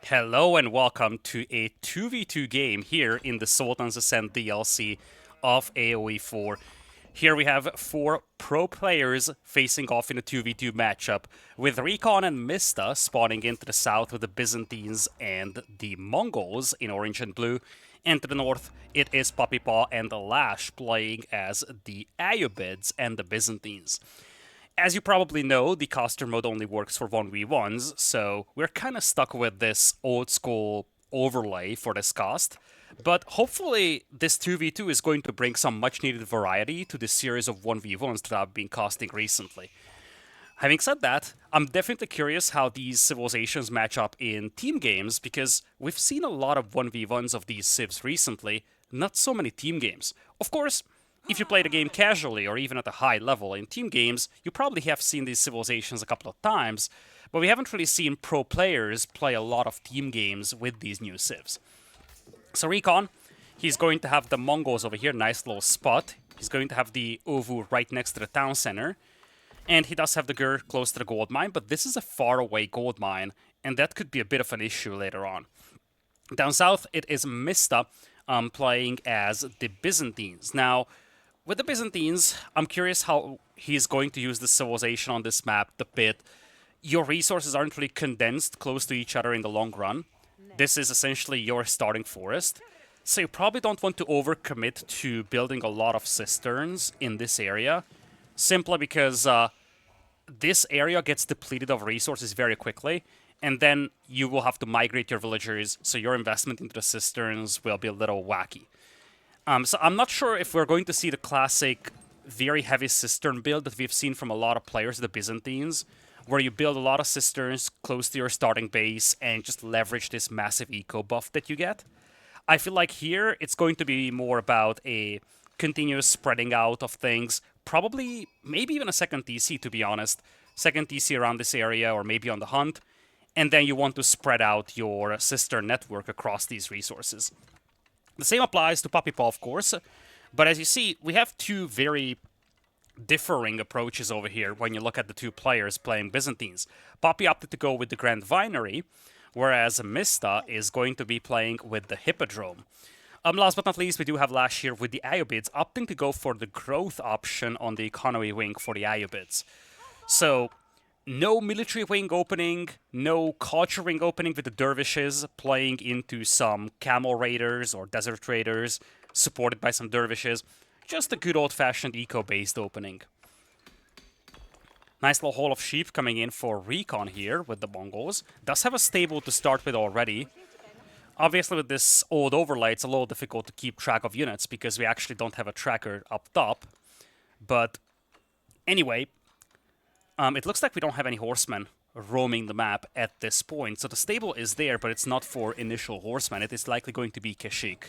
Hello and welcome to a 2v2 game here in the Sultans Ascend DLC of AoE 4. Here we have 4 pro players facing off in a 2v2 matchup, with Recon and Mista spawning into the south with the Byzantines and the Mongols in orange and blue, and to the north it is PuppyPaw and Lash playing as the Ayyubids and the Byzantines. As you probably know, the caster mode only works for 1v1s, so we're kind of stuck with this old school overlay for this cast. But hopefully this 2v2 is going to bring some much needed variety to the series of 1v1s that I've been casting recently. Having said that, I'm definitely curious how these civilizations match up in team games, because we've seen a lot of 1v1s of these civs recently, not so many team games. Of course, if you play the game casually or even at a high level in team games, you probably have seen these civilizations a couple of times, but we haven't really seen pro players play a lot of team games with these new civs. So Recon, he's going to have the Mongols over here, nice little spot. He's going to have the Ovu right next to the town center. And he does have the Gur close to the gold mine, but this is a far away gold mine, and that could be a bit of an issue later on. Down south, it is Mista playing as the Byzantines. Now, with the Byzantines, I'm curious how he's going to use the civilization on this map a bit. Your resources aren't really condensed close to each other in the long run. This is essentially your starting forest. So you probably don't want to overcommit to building a lot of cisterns in this area, simply because this area gets depleted of resources very quickly, and then you will have to migrate your villagers, so your investment into the cisterns will be a little wacky. So I'm not sure if we're going to see the classic very heavy cistern build that we've seen from a lot of players, the Byzantines, where you build a lot of cisterns close to your starting base and just leverage this massive eco buff that you get. I feel like here it's going to be more about a continuous spreading out of things, probably maybe even a second TC, to be honest. Second TC around this area or maybe on the hunt, and then you want to spread out your cistern network across these resources. The same applies to PuppyPaw, of course, but as you see, we have two very differing approaches over here when you look at the two players playing Byzantines. Puppy opted to go with the Grand Vinery, whereas Mista is going to be playing with the Hippodrome. Last but not least, we do have Lash here with the Ayyubids, opting to go for the growth option on the economy wing for the Ayyubids. So, no military wing opening, no culture wing opening with the dervishes playing into some camel raiders or desert raiders supported by some dervishes. Just a good old-fashioned eco-based opening. Nice little haul of sheep coming in for Recon here with the Mongols. Does have a stable to start with already. Obviously with this old overlay it's a little difficult to keep track of units because we actually don't have a tracker up top. But anyway, it looks like we don't have any horsemen roaming the map at this point. So the stable is there, but it's not for initial horsemen. It is likely going to be Keshik.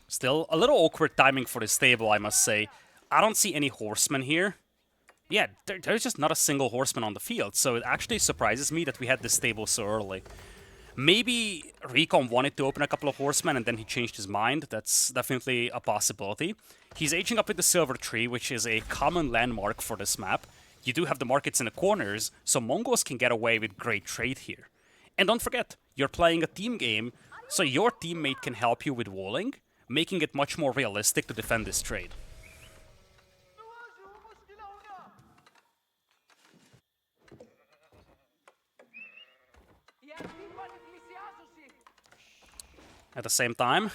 Still, a little awkward timing for the stable, I must say. I don't see any horsemen here. Yeah, there's just not a single horseman on the field, so it actually surprises me that we had this stable so early. Maybe Recon wanted to open a couple of horsemen and then he changed his mind. That's definitely a possibility. He's aging up with the Silver Tree, which is a common landmark for this map. You do have the markets in the corners, so Mongols can get away with great trade here. And don't forget, you're playing a team game, so your teammate can help you with walling, making it much more realistic to defend this trade. At the same time,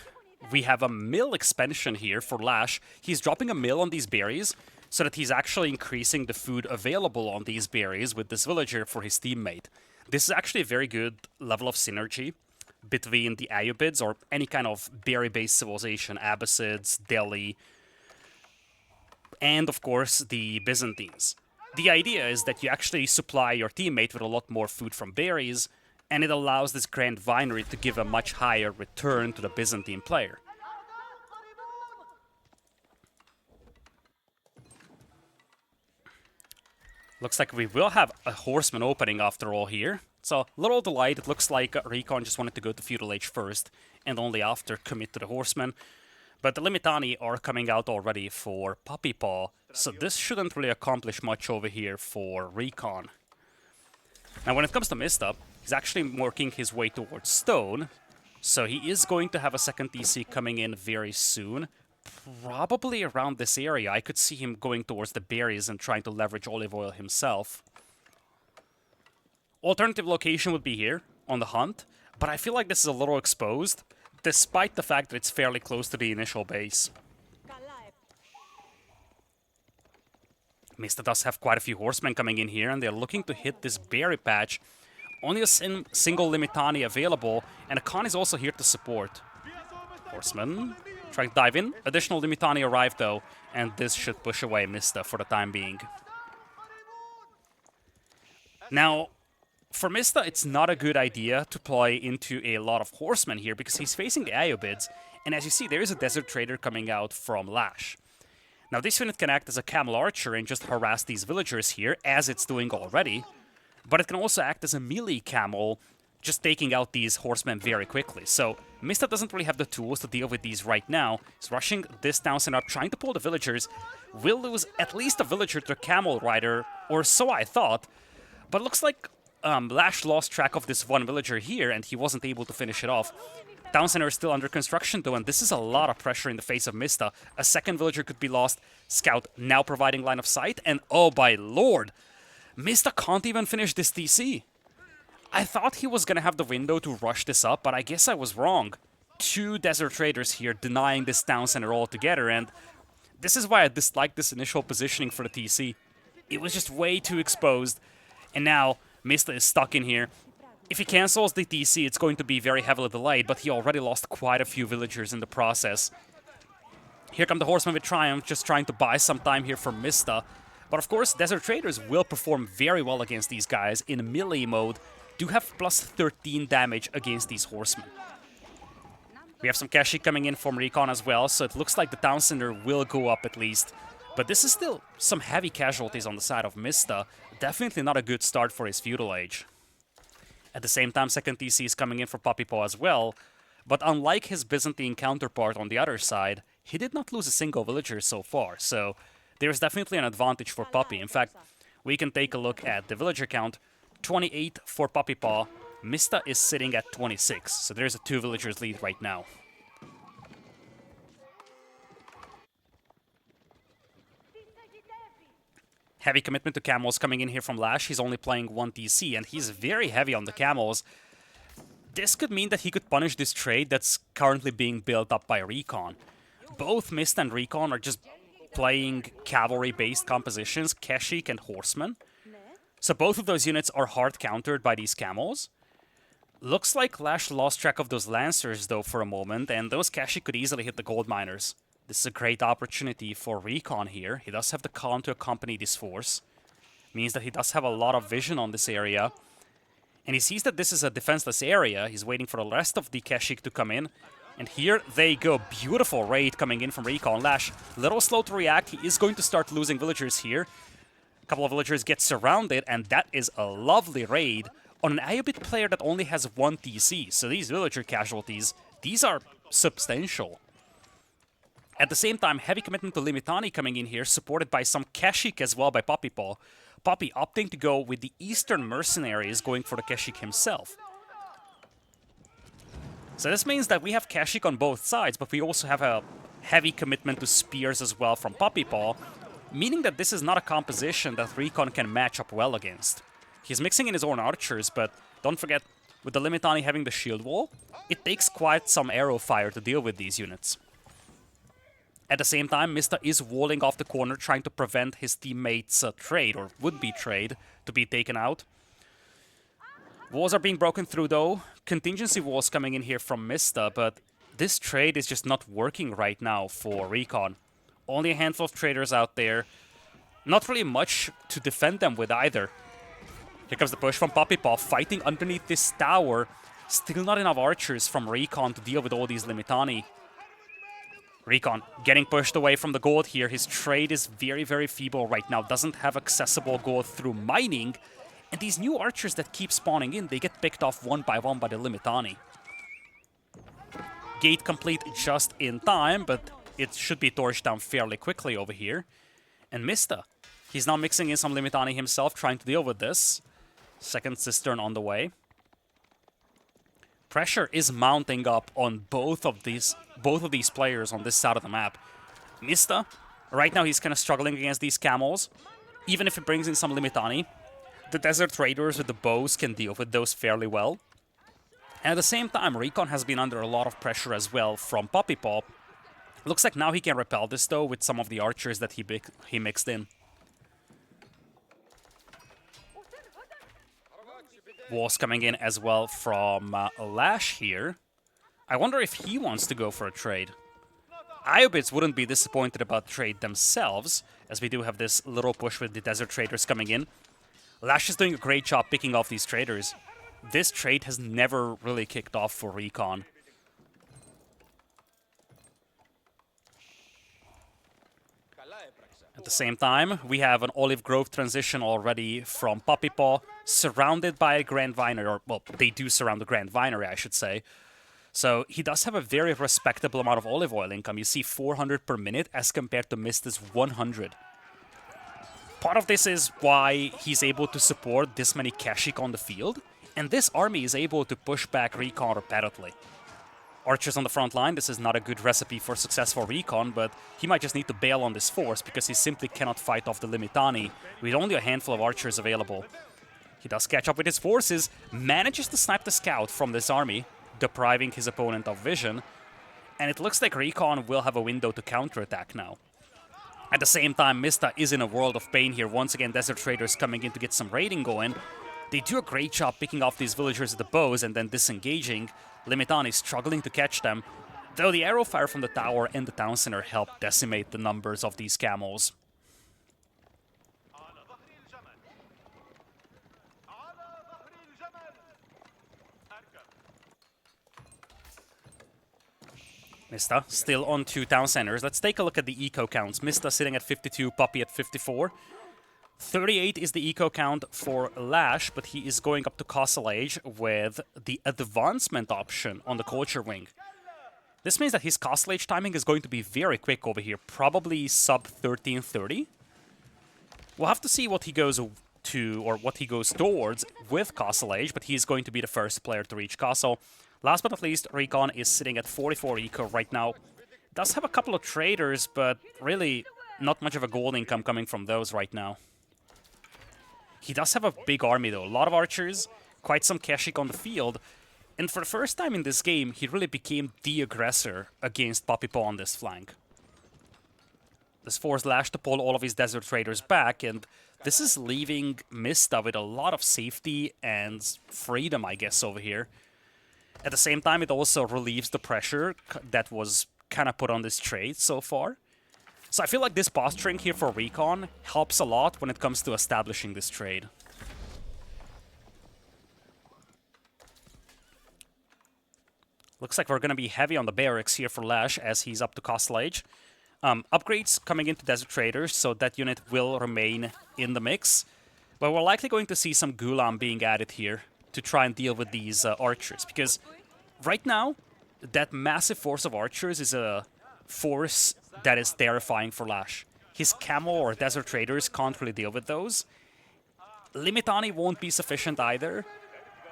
we have a mill expansion here for Lash. He's dropping a mill on these berries so that he's actually increasing the food available on these berries with this villager for his teammate. This is actually a very good level of synergy between the Ayyubids or any kind of berry-based civilization, Abbasids, Delhi, and of course the Byzantines. The idea is that you actually supply your teammate with a lot more food from berries, and it allows this Grand Vinery to give a much higher return to the Byzantine player. Looks like we will have a horseman opening after all here. So, little delight, it looks like Recon just wanted to go to feudal age first, and only after commit to the horseman. But the Limitani are coming out already for PuppyPaw, so this shouldn't really accomplish much over here for Recon. Now when it comes to Mista, he's actually working his way towards Stone, so he is going to have a second DC coming in very soon. Probably around this area. I could see him going towards the berries and trying to leverage olive oil himself. Alternative location would be here, on the hunt, but I feel like this is a little exposed, despite the fact that it's fairly close to the initial base. Mista does have quite a few horsemen coming in here, and they're looking to hit this berry patch. Only a single Limitani available, and a Khan is also here to support. Horseman trying to dive in. Additional Limitani arrived though, and this should push away Mista for the time being. Now, for Mista, it's not a good idea to play into a lot of horsemen here because he's facing the Ayobids, and as you see, there is a Desert Trader coming out from Lash. Now, this unit can act as a Camel Archer and just harass these villagers here, as it's doing already, but it can also act as a melee Camel, just taking out these horsemen very quickly. So, Mista doesn't really have the tools to deal with these right now. He's rushing this down center up, trying to pull the villagers. Will lose at least a villager to a Camel Rider, or so I thought, but it looks like Lash lost track of this one villager here, and he wasn't able to finish it off. Town center is still under construction though, and this is a lot of pressure in the face of Mista. A second villager could be lost. Scout now providing line of sight, and oh my lord! Mista can't even finish this DC. I thought he was gonna have the window to rush this up, but I guess I was wrong. Two Desert Traders here denying this town center altogether, and this is why I disliked this initial positioning for the TC. It was just way too exposed, and now Mista is stuck in here. If he cancels the TC, it's going to be very heavily delayed, but he already lost quite a few villagers in the process. Here come the Horsemen with Triumph, just trying to buy some time here for Mista. But of course, Desert Traders will perform very well against these guys in melee mode. Do have plus 13 damage against these Horsemen. We have some Kashi coming in from Recon as well, so it looks like the Town Center will go up at least. But this is still some heavy casualties on the side of Mista. Definitely not a good start for his feudal age. At the same time, second TC is coming in for PuppyPaw as well. But unlike his Byzantine counterpart on the other side, he did not lose a single villager so far, so there's definitely an advantage for Puppy. In fact, we can take a look at the villager count. 28 for PuppyPaw. Mista is sitting at 26, so there's a 2 villagers lead right now. Heavy commitment to camels coming in here from Lash. He's only playing 1 TC, and he's very heavy on the camels. This could mean that he could punish this trade that's currently being built up by Recon. Both Mista and Recon are just playing cavalry-based compositions, Keshik and Horsemen. So both of those units are hard countered by these camels. Looks like Lash lost track of those Lancers though for a moment, and those Keshik could easily hit the Gold Miners. This is a great opportunity for Recon here. He does have the Khan to accompany this force. Means that he does have a lot of vision on this area. And he sees that this is a defenseless area. He's waiting for the rest of the Keshik to come in. And here they go. Beautiful raid coming in from Recon. Lash, little slow to react. He is going to start losing villagers here. A couple of villagers get surrounded, and that is a lovely raid on an Ayobit player that only has 1 TC. So these villager casualties, these are substantial. At the same time, heavy commitment to Limitani coming in here, supported by some Keshik as well by PuppyPaw. Puppy opting to go with the Eastern Mercenaries, going for the Keshik himself. So this means that we have Keshik on both sides, but we also have a heavy commitment to Spears as well from PuppyPaw, meaning that this is not a composition that Recon can match up well against. He's mixing in his own archers, but don't forget, with the Limitani having the shield wall, it takes quite some arrow fire to deal with these units. At the same time, Mista is walling off the corner, trying to prevent his teammates' trade, or would-be trade, to be taken out. Walls are being broken through, though. Contingency walls coming in here from Mista, but this trade is just not working right now for Recon. Only a handful of traders out there. Not really much to defend them with either. Here comes the push from PuppyPaw, fighting underneath this tower. Still not enough archers from Recon to deal with all these Limitani. Recon getting pushed away from the gold here. His trade is very, very feeble right now. Doesn't have accessible gold through mining. And these new archers that keep spawning in, they get picked off one by the Limitani. gate complete just in time, but it should be torched down fairly quickly over here. And Mista, he's now mixing in some Limitani himself, trying to deal with this. Second Cistern on the way. Pressure is mounting up on both of these players on this side of the map. Mista, right now he's kind of struggling against these camels. Even if he brings in some Limitani, the Desert Raiders with the bows can deal with those fairly well. And at the same time, Recon has been under a lot of pressure as well from PuppyPaw. Looks like now he can repel this though with some of the archers that he mixed in. Walls coming in as well from Lash here. I wonder if he wants to go for a trade. Iobits wouldn't be disappointed about the trade themselves, as we do have this little push with the Desert Traders coming in. Lash is doing a great job picking off these traders. This trade has never really kicked off for Recon. At the same time, we have an Olive Grove transition already from PuppyPaw, surrounded by a Grand Vinery, or, well, they do surround the Grand Vinery, I should say. So he does have a very respectable amount of olive oil income. You see 400 per minute as compared to Mista's 100. Part of this is why he's able to support this many Kashyyyk on the field, and this army is able to push back Recon repeatedly. Archers on the front line, this is not a good recipe for successful Recon, but he might just need to bail on this force because he simply cannot fight off the Limitani with only a handful of archers available. He does catch up with his forces, manages to snipe the scout from this army, depriving his opponent of vision, and it looks like Recon will have a window to counterattack now. At the same time, Mista is in a world of pain here. Once again, Desert Traders coming in to get some raiding going. They do a great job picking off these villagers with the bows and then disengaging. Limitani struggling to catch them, though the arrow fire from the tower and the town center help decimate the numbers of these camels. Mista still on 2 town centers. Let's take a look at the eco counts. Mista sitting at 52, Puppy at 54. 38 is the eco count for Lash, but he is going up to Castle Age with the advancement option on the culture wing. This means that his Castle Age timing is going to be very quick over here, probably sub 1330. We'll have to see what he goes to, or what he goes towards with Castle Age, but he's going to be the first player to reach Castle. Last but not least, Recon is sitting at 44 eco right now. Does have a couple of traders, but really not much of a gold income coming from those right now. He does have a big army though, a lot of archers, quite some Kashyyyk on the field, and for the first time in this game, he really became the aggressor against PuppyPaw on this flank. This forced Lash to pull all of his Desert Traders back, and this is leaving Mista with a lot of safety and freedom, I guess, over here. At the same time, it also relieves the pressure that was kind of put on this trade so far. So I feel like this posturing here for Recon helps a lot when it comes to establishing this trade. Looks like we're going to be heavy on the barracks here for Lash as he's up to Castle Age. Upgrades coming into Desert Traders, so that unit will remain in the mix. But we're likely going to see some Gulam being added here to try and deal with these archers. Because right now, that massive force of archers is a force that is terrifying for Lash. His Camel or Desert Traders can't really deal with those. Limitani won't be sufficient either.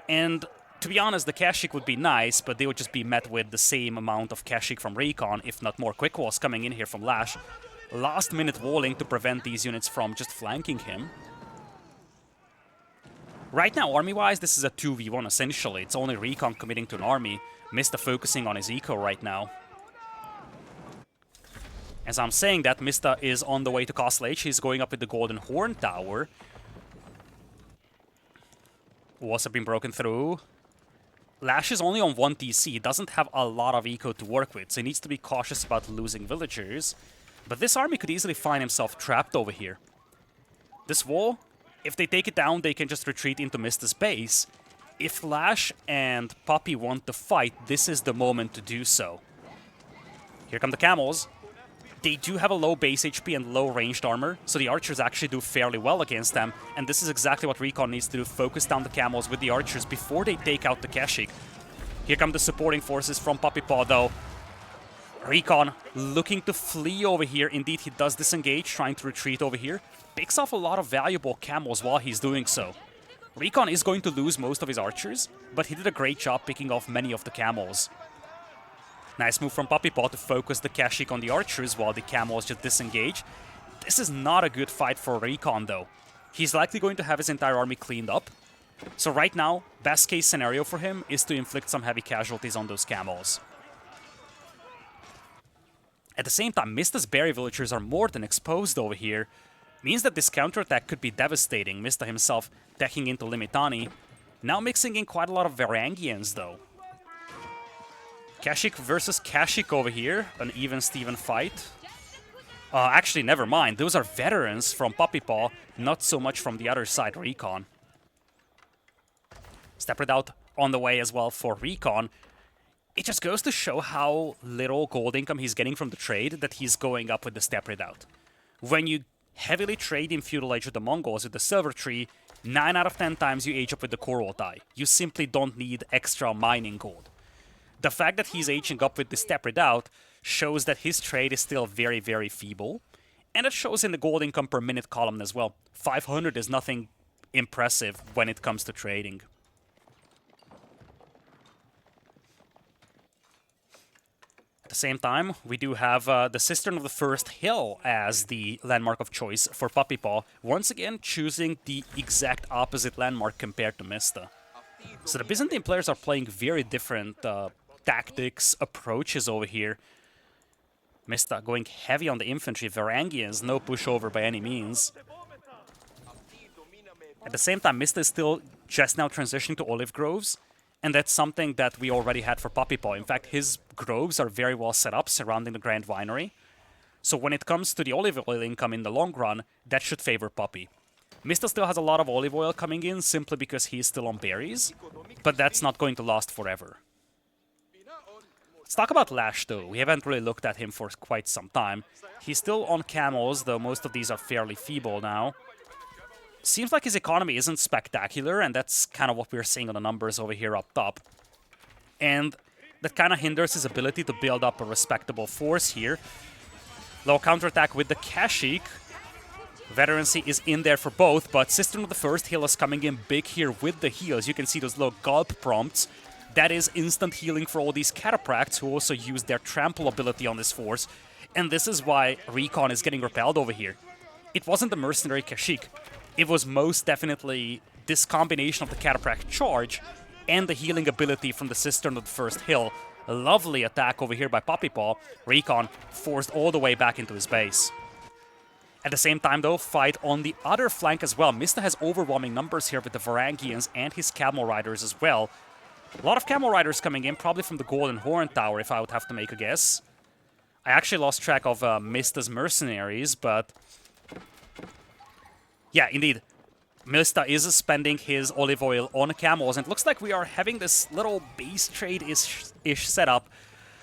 And to be honest, the Kashyyyk would be nice, but they would just be met with the same amount of Kashyyyk from Recon, if not more. Quick walls coming in here from Lash. Last minute walling to prevent these units from just flanking him. Right now, army-wise, this is a 2v1 essentially. It's only Recon committing to an army. Mista focusing on his eco right now. As I'm saying that, Mista is on the way to Castle Age. He's going up with the Golden Horn Tower. Walls have been broken through. Lash is only on 1 TC. He doesn't have a lot of eco to work with, so he needs to be cautious about losing villagers. But this army could easily find himself trapped over here. This wall, if they take it down, they can just retreat into Mista's base. If Lash and Puppy want to fight, this is the moment to do so. Here come the camels. They do have a low base HP and low ranged armor, so the archers actually do fairly well against them, and this is exactly what Recon needs to do, focus down the camels with the archers before they take out the Kashyyyk. Here come the supporting forces from PuppyPaw, though. Recon looking to flee over here. Indeed, he does disengage, trying to retreat over here. Picks off a lot of valuable camels while he's doing so. Recon is going to lose most of his archers, but he did a great job picking off many of the camels. Nice move from PuppyPaw to focus the Kashyyyk on the archers while the camels just disengage. This is not a good fight for Recon, though. He's likely going to have his entire army cleaned up. So right now, best case scenario for him is to inflict some heavy casualties on those camels. At the same time, Mista's berry villagers are more than exposed over here. Means that this counterattack could be devastating. Mista himself decking into Limitani. Now mixing in quite a lot of Varangians, though. Kashyyyk versus Kashyyyk over here. An even-steven fight. Actually, never mind. Those are veterans from PuppyPaw, not so much from the other side, Recon. Step Out on the way as well for Recon. It just goes to show how little gold income he's getting from the trade that he's going up with the Step Out. When you heavily trade in Feudal Age with the Mongols with the Silver Tree, 9 out of 10 times you age up with the Coral Die. You simply don't need extra mining gold. The fact that he's aging up with the Step Out shows that his trade is still very, very feeble. And it shows in the gold income per minute column as well. 500 is nothing impressive when it comes to trading. At the same time, we do have the Cistern of the First Hill as the landmark of choice for PuppyPaw, once again choosing the exact opposite landmark compared to Mista. So the Byzantine players are playing very different tactics, approaches over here. Mista going heavy on the infantry, Varangians, no pushover by any means. At the same time, Mista is still just now transitioning to olive groves. And that's something that we already had for PuppyPaw. In fact, his groves are very well set up surrounding the Grand Winery. So when it comes to the olive oil income in the long run, that should favor Puppy. Mista still has a lot of olive oil coming in simply because he's still on berries, but that's not going to last forever. Let's talk about Lash, though. We haven't really looked at him for quite some time. He's still on camels, though most of these are fairly feeble now. Seems like his economy isn't spectacular, and that's kind of what we're seeing on the numbers over here up top. And that kind of hinders his ability to build up a respectable force here. Low counterattack with the Kashyyyk. Veterancy is in there for both, but Cistern of the First Hill is coming in big here with the heals. You can see those little gulp prompts. That is instant healing for all these Cataphracts who also use their trample ability on this force. And this is why Recon is getting repelled over here. It wasn't the mercenary Kashyyyk. It was most definitely this combination of the Cataphract charge and the healing ability from the Cistern of the First Hill. A lovely attack over here by PuppyPaw. Recon forced all the way back into his base. At the same time, though, fight on the other flank as well. Mista has overwhelming numbers here with the Varangians and his Camel Riders as well. A lot of Camel Riders coming in, probably from the Golden Horn Tower, if I would have to make a guess. I actually lost track of Mista's mercenaries, but... yeah, indeed. Mista is spending his olive oil on camels, and it looks like we are having this little base trade-ish setup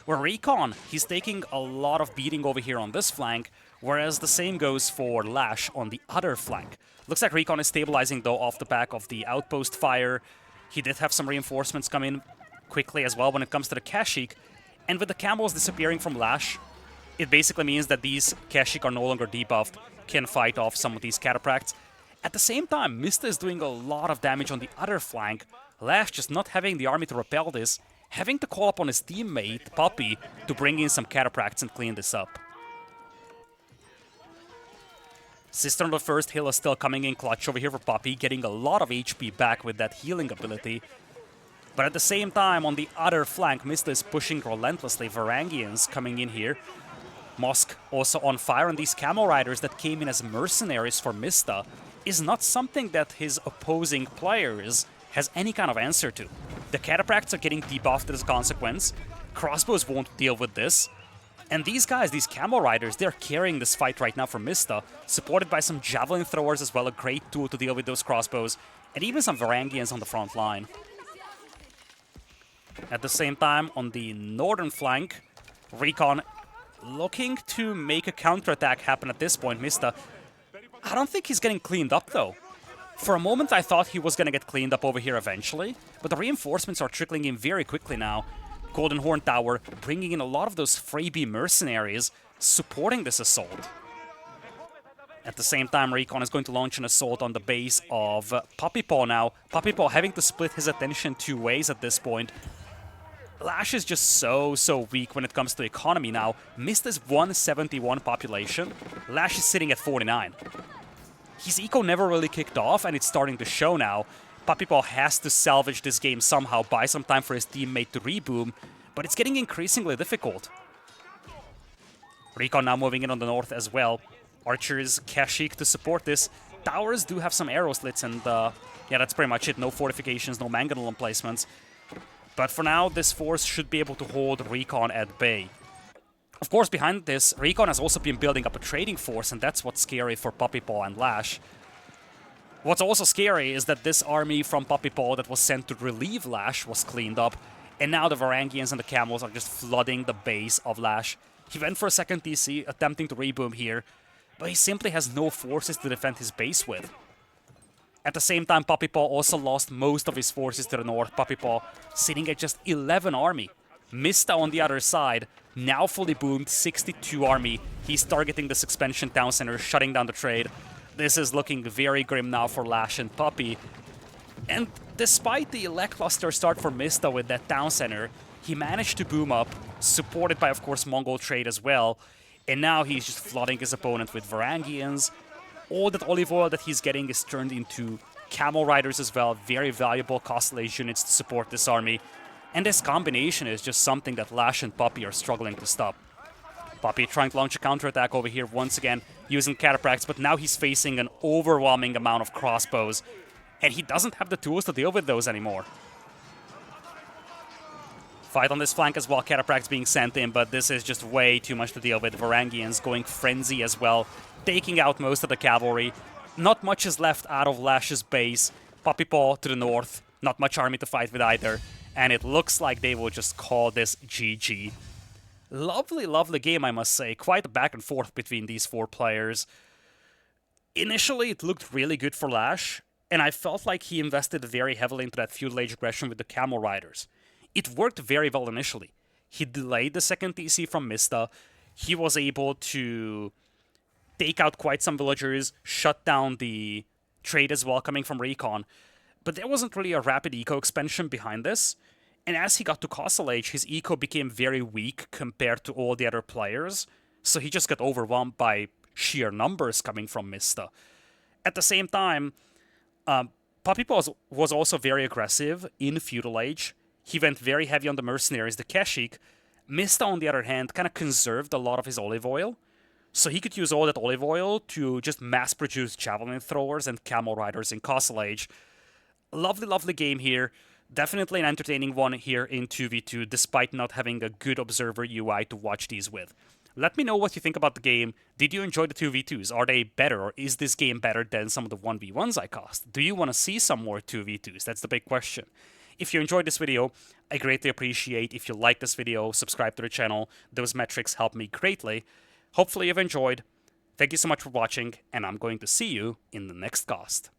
where Recon, he's taking a lot of beating over here on this flank, whereas the same goes for Lash on the other flank. Looks like Recon is stabilizing, though, off the back of the outpost fire. He did have some reinforcements come in quickly as well when it comes to the Kashyyyk, and with the camels disappearing from Lash, it basically means that these Kashyyyk are no longer debuffed, can fight off some of these Cataphracts. At the same time, Mista is doing a lot of damage on the other flank. Lash just not having the army to repel this, having to call upon his teammate, Puppy, to bring in some Cataphracts and clean this up. Cistern of the First Hill is still coming in clutch over here for Puppy, getting a lot of HP back with that healing ability. But at the same time, on the other flank, Mista is pushing relentlessly. Varangians coming in here. Mosk also on fire, and these Camel Riders that came in as mercenaries for Mista is not something that his opposing players has any kind of answer to. The Cataphracts are getting debuffed as a consequence. Crossbows won't deal with this. And these guys, these Camel Riders, they're carrying this fight right now for Mista, supported by some Javelin Throwers as well, a great tool to deal with those crossbows, and even some Varangians on the front line. At the same time, on the northern flank, Recon looking to make a counterattack happen at this point. Mista, I don't think he's getting cleaned up, though. For a moment, I thought he was going to get cleaned up over here eventually, but the reinforcements are trickling in very quickly now. Golden Horn Tower bringing in a lot of those freebie mercenaries, supporting this assault. At the same time, Recon is going to launch an assault on the base of PuppyPaw now. PuppyPaw having to split his attention 2 ways at this point. Lash is just so weak when it comes to economy now. Mist is 171 population. Lash is sitting at 49. His eco never really kicked off, and it's starting to show now. PuppyPaw has to salvage this game somehow, buy some time for his teammate to reboom, but it's getting increasingly difficult. Recon now moving in on the north as well. Archers, Kashyyyk to support this. Towers do have some arrow slits, and yeah, that's pretty much it. No fortifications, no mangonel emplacements. But for now, this force should be able to hold Recon at bay. Of course, behind this, Recon has also been building up a trading force, and that's what's scary for PuppyPaw and Lash. What's also scary is that this army from PuppyPaw that was sent to relieve Lash was cleaned up, and now the Varangians and the Camels are just flooding the base of Lash. He went for a second TC, attempting to reboom here, but he simply has no forces to defend his base with. At the same time, PuppyPaw also lost most of his forces to the north. PuppyPaw sitting at just 11 army. Mista on the other side, now fully boomed, 62 army. He's targeting this expansion town center, shutting down the trade. This is looking very grim now for Lash and Puppy. And despite the lackluster start for Mista with that town center, he managed to boom up, supported by, of course, Mongol trade as well. And now he's just flooding his opponent with Varangians. All that olive oil that he's getting is turned into Camel Riders as well. Very valuable costly units to support this army. And this combination is just something that Lash and Puppy are struggling to stop. Puppy trying to launch a counterattack over here once again, using cataphracts, but now he's facing an overwhelming amount of crossbows. And he doesn't have the tools to deal with those anymore. Fight on this flank as well, cataphracts being sent in, but this is just way too much to deal with. Varangians going frenzy as well, taking out most of the cavalry. Not much is left out of Lash's base. PuppyPaw to the north, not much army to fight with either. And it looks like they will just call this GG. Lovely, lovely game, I must say. Quite a back and forth between these 4 players. Initially, it looked really good for Lash, and I felt like he invested very heavily into that feudal age aggression with the Camel Riders. It worked very well initially. He delayed the second TC from Mista. He was able to take out quite some villagers, shut down the trade as well coming from Recon. But there wasn't really a rapid eco expansion behind this. And as he got to Castle Age, his eco became very weak compared to all the other players. So he just got overwhelmed by sheer numbers coming from Mista. At the same time, PuppyPaw was also very aggressive in Feudal Age. He went very heavy on the mercenaries, the Kashyyyk. Mista, on the other hand, kind of conserved a lot of his olive oil. So he could use all that olive oil to just mass-produce javelin throwers and camel riders in Castle Age. Lovely, lovely game here. Definitely an entertaining one here in 2v2, despite not having a good observer UI to watch these with. Let me know what you think about the game. Did you enjoy the 2v2s? Are they better, or is this game better than some of the 1v1s I cast? Do you want to see some more 2v2s? That's the big question. If you enjoyed this video, I greatly appreciate if you like this video, subscribe to the channel. Those metrics help me greatly. Hopefully you've enjoyed. Thank you so much for watching, and I'm going to see you in the next cast.